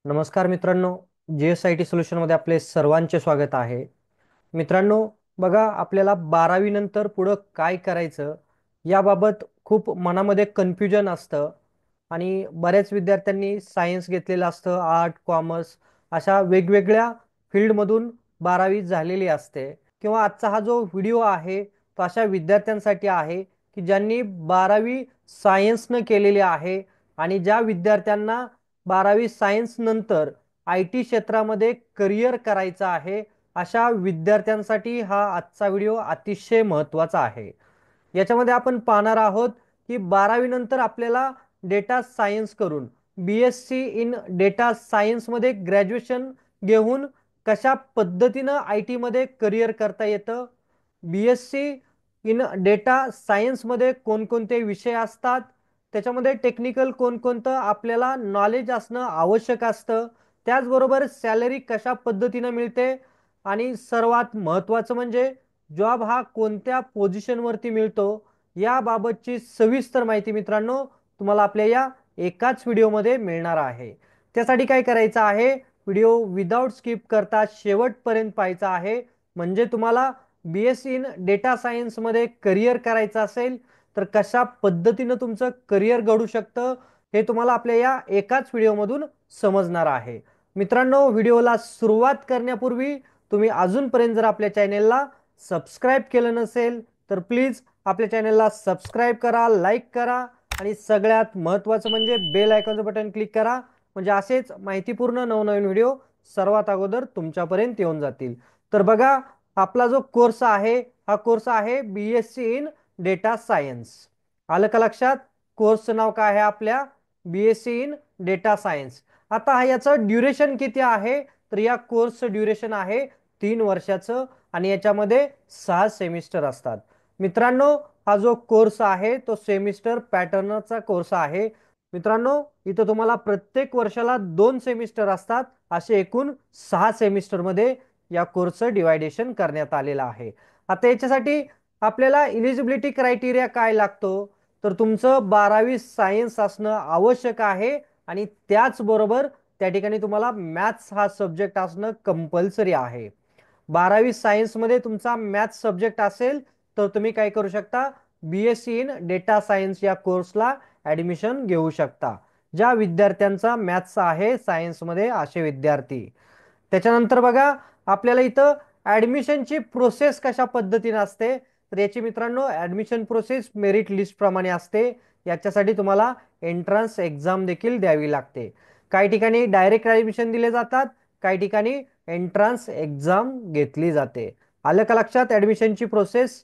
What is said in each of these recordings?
नमस्कार मित्रांनो, JSIT सोल्युशनमध्ये आपले सर्वांचे स्वागत आहे. मित्रांनो, बघा आपल्याला 12वी नंतर पुढं काय करायचं याबाबत खूप मनामध्ये कन्फ्युजन असतं आणि बऱ्याच विद्यार्थ्यांनी सायन्स घेतलेलं असतं, आर्ट, कॉमर्स अशा वेगवेगळ्या फील्डमधून 12वी झालेली असते. किंवा आजचा हा जो व्हिडिओ आहे तो अशा विद्यार्थ्यांसाठी आहे की ज्यांनी 12वी सायन्सनं केलेली आहे आणि ज्या विद्यार्थ्यांना 12वी सायन्स नंतर IT क्षेत्रामध्ये करिअर करायचं आहे अशा विद्यार्थ्यांसाठी हा आजचा व्हिडिओ अतिशय महत्त्वाचा आहे. याच्यामध्ये आपण पाहणार आहोत की 12वी नंतर आपल्याला डेटा सायन्स करून BSc इन डेटा सायन्समध्ये ग्रॅज्युएशन घेऊन कशा पद्धतीनं IT मध्ये करिअर करता येतं, BSc इन डेटा सायन्समध्ये कोणकोणते विषय असतात, त्याच्यामध्ये टेक्निकल कोणकोणतं आपल्याला नॉलेज असणं आवश्यक असतं, त्याचबरोबर सॅलरी कशा पद्धतीनं मिळते आणि सर्वात महत्त्वाचं म्हणजे जॉब हा कोणत्या पोझिशनवरती मिळतो याबाबतची सविस्तर माहिती मित्रांनो तुम्हाला आपल्या या एकाच व्हिडिओमध्ये मिळणार आहे. त्यासाठी काय करायचं आहे, व्हिडिओ विदाउट स्किप करता शेवटपर्यंत पाहायचा आहे. म्हणजे तुम्हाला BSc इन डेटा सायन्समध्ये करिअर करायचं असेल तर कशा पद्धतीनं तुमचं करिअर घडू शकतं हे तुम्हाला आपल्या या एकाच व्हिडिओमधून समजणार आहे. मित्रांनो, व्हिडिओला सुरुवात करण्यापूर्वी तुम्ही अजूनपर्यंत जर आपल्या चॅनेलला सबस्क्राईब केलं नसेल तर प्लीज आपल्या चॅनेलला सबस्क्राईब करा, लाईक करा आणि सगळ्यात महत्त्वाचं म्हणजे बेल आयकॉनचं बटन क्लिक करा. म्हणजे असेच माहितीपूर्ण नवनवीन व्हिडिओ सर्वात अगोदर तुमच्यापर्यंत येऊन जातील. तर बघा, आपला जो कोर्स आहे हा कोर्स आहे BSc इन डेटा सायन्स. आलं का लक्षात? कोर्सचं नाव काय आहे आपल्या? BSc in data science. आता याचं ड्युरेशन किती आहे तर या कोर्सचं ड्युरेशन आहे 3 वर्षाचं आणि याच्यामध्ये 6 सेमिस्टर असतात. मित्रांनो, हा जो कोर्स आहे तो सेमिस्टर पॅटर्नचा कोर्स आहे. मित्रांनो, इथं तुम्हाला प्रत्येक वर्षाला 2 सेमिस्टर असतात, असे एकूण 6 सेमिस्टरमध्ये या कोर्सचं डिवायडेशन करण्यात आलेलं आहे. आता याच्यासाठी आपल्याला इलिजिबिलिटी क्रायटेरिया काय लागतो तर तुमचं 12वी सायन्स असणं आवश्यक आहे आणि त्याचबरोबर त्या ठिकाणी तुम्हाला मॅथ्स हा सब्जेक्ट असणं कंपल्सरी आहे. 12वी सायन्समध्ये तुमचा मॅथ्स सब्जेक्ट असेल तर तुम्ही काय करू शकता, BSc इन डेटा सायन्स या कोर्सला ॲडमिशन घेऊ शकता. ज्या विद्यार्थ्यांचा मॅथ्स आहे सायन्समध्ये असे विद्यार्थी. त्याच्यानंतर बघा, आपल्याला इथं ॲडमिशनची प्रोसेस कशा पद्धतीने असते तर याची मित्रांनो ॲडमिशन प्रोसेस मेरिट लिस्ट प्रमाणे असते. याच्यासाठी तुम्हाला एंट्रन्स एक्झाम देखील द्यावी लागते. काही ठिकाणी डायरेक्ट ॲडमिशन दिले जातात, काही ठिकाणी एंट्रन्स एक्झाम घेतली जाते. आलं का लक्षात ॲडमिशनची प्रोसेस?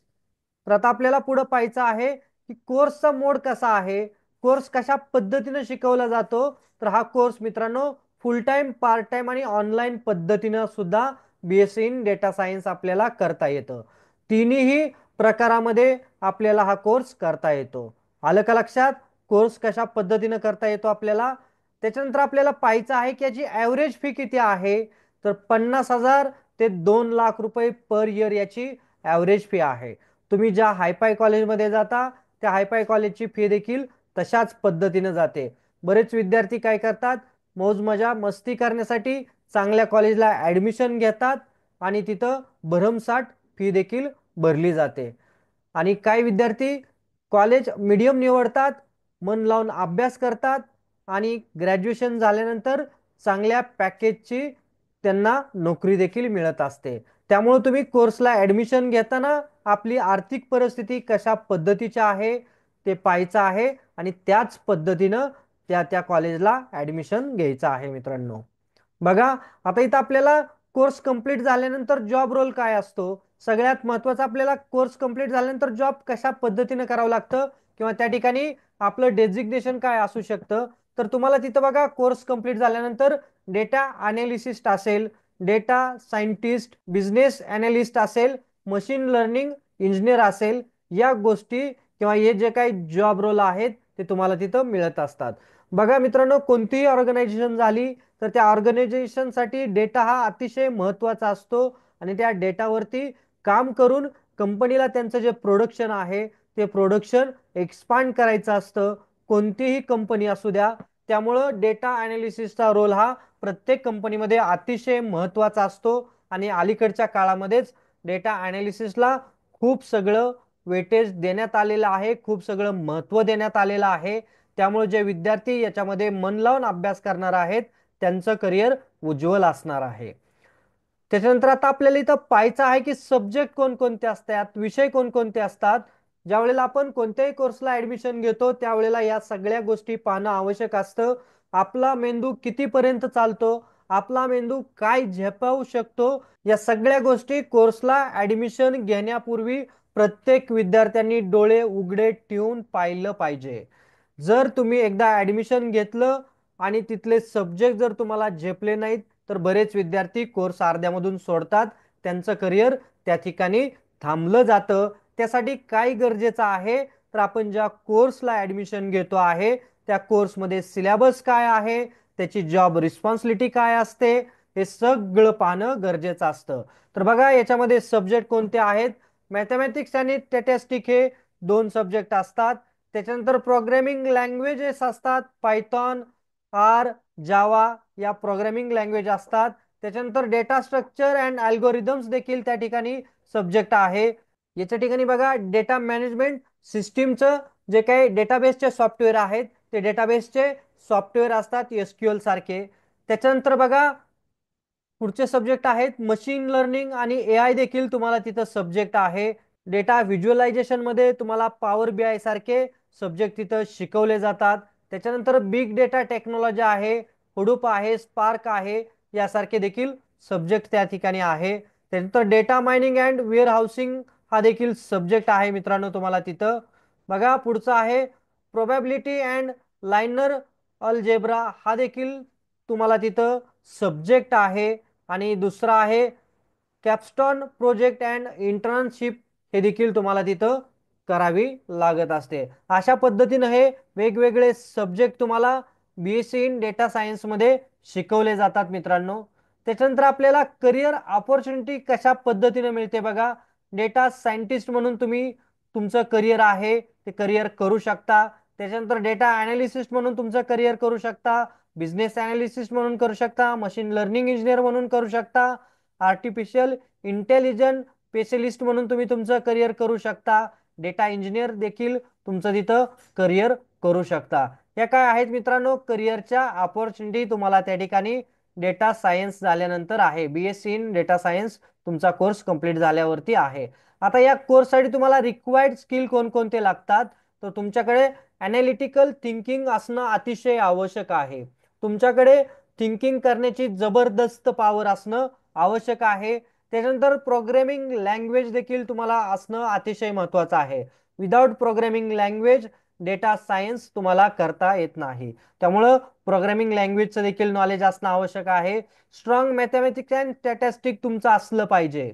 तर आता आपल्याला पुढे पाहायचं आहे की कोर्सचा मोड कसा आहे, कोर्स कशा पद्धतीने शिकवला जातो. तर हा कोर्स मित्रांनो फुल टाइम, पार्ट टाइम आणि ऑनलाईन पद्धतीनं सुद्धा BSc इन डेटा सायन्स आपल्याला करता येतं. तिन्ही प्रकारामध्ये आपल्याला हा कोर्स करता येतो. आलं का लक्षात? कोर्स कशा पद्धतीनं करता येतो आपल्याला. त्याच्यानंतर आपल्याला पाहायचं आहे की याची ॲव्हरेज फी किती आहे तर 50,000 ते 2 लाख रुपये पर इयर याची ॲव्हरेज फी आहे. तुम्ही ज्या हायफाय कॉलेजमध्ये जाता त्या हायफाय कॉलेजची फी देखील तशाच पद्धतीने जाते. बरेच विद्यार्थी काय करतात, मौज मजा मस्ती करण्यासाठी चांगल्या कॉलेजला ॲडमिशन घेतात आणि तिथं भरमसाठ फी देखील भरली जाते. आणि काही विद्यार्थी कॉलेज मीडियम निवडतात, मन लावून अभ्यास करतात आणि ग्रॅज्युएशन झाल्यानंतर चांगल्या पॅकेजची त्यांना नोकरी देखील मिळत असते. त्यामुळे तुम्ही कोर्सला ॲडमिशन घेताना आपली आर्थिक परिस्थिती कशा पद्धतीची आहे ते पाहायचं आहे आणि त्याच पद्धतीनं त्या त्या कॉलेजला ॲडमिशन घ्यायचं आहे मित्रांनो. बघा, आता इथं आपल्याला कोर्स कंप्लीट झाल्यानंतर जॉब रोल काय असतो. सगळ्यात महत्त्वाचं आपल्याला कोर्स कंप्लीट झाल्यानंतर जॉब कशा पद्धतीने करावं लागतं किंवा त्या ठिकाणी आपलं डेझिग्नेशन काय असू शकतं. तर तुम्हाला तिथं बघा, कोर्स कंप्लीट झाल्यानंतर डेटा अनालिसिस्ट असेल, डेटा सायंटिस्ट, बिझनेस अनालिस्ट असेल, मशीन लर्निंग इंजिनियर असेल, या गोष्टी किंवा हे जे काही जॉब रोल आहेत ते तुम्हाला तिथं मिळत असतात. बघा मित्रांनो, कोणतीही ऑर्गनायझेशन झाली तर त्या ऑर्गनायझेशनसाठी डेटा हा अतिशय महत्त्वाचा असतो आणि त्या डेटावरती काम करून कंपनीला त्यांचं जे प्रोडक्शन आहे ते प्रोडक्शन एक्सपांड करायचं असतं. कोणतीही कंपनी असू द्या, त्यामुळं डेटा अनालिसिसचा रोल हा प्रत्येक कंपनीमध्ये अतिशय महत्त्वाचा असतो आणि अलीकडच्या काळामध्येच डेटा ॲनालिसिसला खूप सगळं वेटेज देण्यात आलेलं आहे, खूप सगळं महत्त्व देण्यात आलेलं आहे. त्यामुळे जे विद्यार्थी याच्यामध्ये मन लावून अभ्यास करणार आहेत त्यांचं करिअर उज्ज्वल असणार आहे. त्याच्यानंतर आता आपल्याला इथं पाहायचं आहे की सब्जेक्ट कोणकोणते असतात, विषय कोणकोणते असतात. ज्या वेळेला आपण कोणत्याही कोर्सला ऍडमिशन घेतो त्यावेळेला या सगळ्या गोष्टी पाहणं आवश्यक असतं. आपला मेंदू कितीपर्यंत चालतो, आपला मेंदू काय झेपावू शकतो, या सगळ्या गोष्टी कोर्सला ऍडमिशन घेण्यापूर्वी प्रत्येक विद्यार्थ्यांनी डोळे उघडे ठेवून पाहिलं पाहिजे. जर तुम्ही एकदा ऍडमिशन घेतलं आणि तिथले सब्जेक्ट जर तुम्हाला झेपले नाहीत तर बरेच विद्यार्थी कोर्स अर्ध्यामधून सोडतात, त्यांचं करिअर त्या ठिकाणी थांबलं जातं. त्यासाठी काय गरजेचं आहे तर आपण ज्या कोर्सला ऍडमिशन घेतो आहे त्या कोर्समध्ये सिलेबस काय आहे, त्याची जॉब रिस्पॉन्सिबिलिटी काय असते, हे सगळं पाहणं गरजेचं असतं. तर बघा याच्यामध्ये सब्जेक्ट कोणते आहेत. मॅथमॅटिक्स आणि स्टॅटिस्टिक हे दोन सब्जेक्ट असतात. त्याच्यानंतर प्रोग्रामिंग लँग्वेजेस असतात, पायथॉन, आर, जावा या प्रोग्रामिंग लँग्वेज असतात. त्याच्यानंतर डेटा स्ट्रक्चर अँड अल्गोरिदम्स देखील त्या ठिकाणी सब्जेक्ट आहे. याच्या ठिकाणी बघा डेटा मॅनेजमेंट सिस्टीमचं जे काही डेटाबेसचे सॉफ्टवेअर आहेत ते डेटाबेसचे सॉफ्टवेअर असतात एसक्यूएल सारखे. त्याच्यानंतर बघा पुढचे सब्जेक्ट आहेत मशीन लर्निंग आणि एआय देखील तुम्हाला तिथं सब्जेक्ट आहे. डेटा व्हिज्युअलायझेशन मध्ये तुम्हाला पॉवर बीआय सारखे सब्जेक्ट तिथं शिकवले जातात. त्याच्यानंतर बिग डेटा टेक्नॉलॉजी आहे, हुडूप आहे, स्पार्क आहे, यासारखे देखील सब्जेक्ट त्या ठिकाणी आहे. त्यानंतर data mining and warehousing हा देखील सब्जेक्ट आहे मित्रांनो तुम्हाला तिथं. बघा पुढचा आहे प्रोबॅबिलिटी अँड लायनर अल्जेब्रा हा देखील तुम्हाला तिथं सब्जेक्ट आहे. आणि दुसरा आहे कॅपस्टॉन प्रोजेक्ट अँड इंटर्नशिप, हे देखील तुम्हाला तिथं करावी लागत असते. अशा पद्धतीने हे वेगवेगळे सब्जेक्ट तुम्हाला बीएससी इन डेटा सायन्स मध्ये शिकवले जातात मित्रांनो. त्याच्यानंतर आपल्याला करिअर ऑपॉर्च्युनिटी कशा पद्धतीने मिळते बघा. डेटा सायंटिस्ट म्हणून तुम्ही तुमचं करिअर आहे ते करिअर करू शकता. त्याच्यानंतर डेटा अनालिसिस्ट म्हणून तुमचं करिअर करू शकता, बिझनेस अनालिसिस्ट म्हणून करू शकता, मशीन लर्निंग इंजिनियर म्हणून करू शकता, आर्टिफिशियल इंटेलिजन्स स्पेशलिस्ट म्हणून तुम्ही तुमचं करिअर करू शकता, डेटा इंजिनियर देखील तुमचं तिथं करिअर करू शकता. या काय आहेत मित्रांनो करिअरच्या ऑपॉर्च्युनिटी तुम्हाला त्या ठिकाणी डेटा सायन्स झाल्यानंतर आहे. बीएससी इन डेटा सायन्स तुमचा कोर्स कंप्लीट झाल्यावरती आहे. आता या कोर्ससाठी तुम्हाला रिक्वायर्ड स्किल कोणकोणते लागतात तर तुमच्याकडे अनालिटिकल थिंकिंग असणं अतिशय आवश्यक आहे. तुमच्याकडे थिंकिंग करण्याची जबरदस्त पॉवर असणं आवश्यक आहे. त्याच्यानंतर प्रोग्रामिंग लँग्वेज देखील तुम्हाला असणं अतिशय महत्त्वाचं आहे. Without programming language data science तुम्हाला करता येत नाही. त्यामुळं प्रोग्रामिंग लँग्वेजचं देखील नॉलेज असणं आवश्यक आहे. स्ट्रॉंग मॅथमॅटिक्स अँड स्टॅटिस्टिक तुमचं असलं पाहिजे.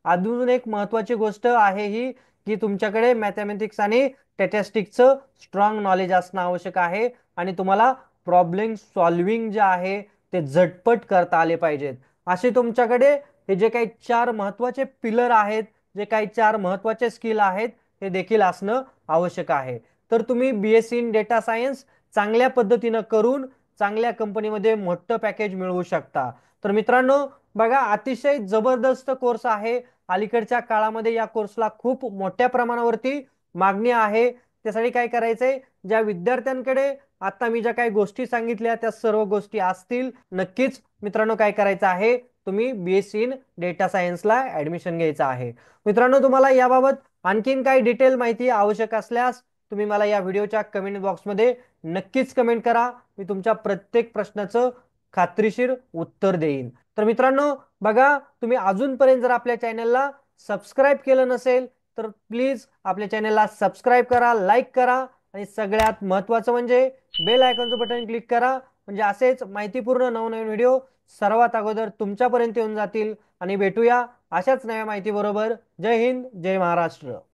अजून एक महत्त्वाची गोष्ट आहे ही की तुमच्याकडे मॅथमॅटिक्स आणि स्टॅटिस्टिक्सचं स्ट्रॉंग नॉलेज असणं आवश्यक आहे आणि तुम्हाला प्रॉब्लेम सॉल्विंग जे आहे ते झटपट करता आले पाहिजेत. असे तुमच्याकडे हे जे काही चार महत्त्वाचे पिलर आहेत, जे काही चार महत्त्वाचे स्किल आहेत हे देखील असणं आवश्यक आहे. तर तुम्ही बीएससी इन डेटा सायन्स चांगल्या पद्धतीनं करून चांगल्या कंपनीमध्ये मोठं पॅकेज मिळवू शकता. तर मित्रांनो बघा अतिशय जबरदस्त कोर्स आहे. अलीकडच्या काळामध्ये या कोर्सला खूप मोठ्या प्रमाणावरती मागणी आहे. त्यासाठी काय करायचंय, ज्या विद्यार्थ्यांकडे आता मी ज्या काही गोष्टी सांगितल्या त्या सर्व गोष्टी असतील नक्कीच मित्रांनो काय करायचं आहे तुम्ही बीएससी इन डेटा सायन्सला ऍडमिशन घ्यायचं आहे. मित्रांनो तुम्हाला याबाबत आणखीन काही डिटेल माहिती आवश्यक असल्यास तुम्ही मला या व्हिडिओच्या कमेंट बॉक्समध्ये नक्कीच कमेंट करा. मी तुमच्या प्रत्येक प्रश्नाचं खात्रीशीर उत्तर देईन. तर मित्रांनो बघा तुम्ही अजूनपर्यंत जर आपल्या चॅनलला सबस्क्राईब केलं नसेल तर प्लीज आपल्या चॅनलला सबस्क्राईब करा, लाईक करा आणि सगळ्यात महत्त्वाचं म्हणजे बेल आयकॉनचं बटन क्लिक करा. म्हणजे असेच माहितीपूर्ण नवनवीन व्हिडिओ सर्वात अगोदर तुमच्यापर्यंत येऊन जातील. आणि भेटूया अशाच नव्या माहिती बरोबर. जय हिंद, जय महाराष्ट्र.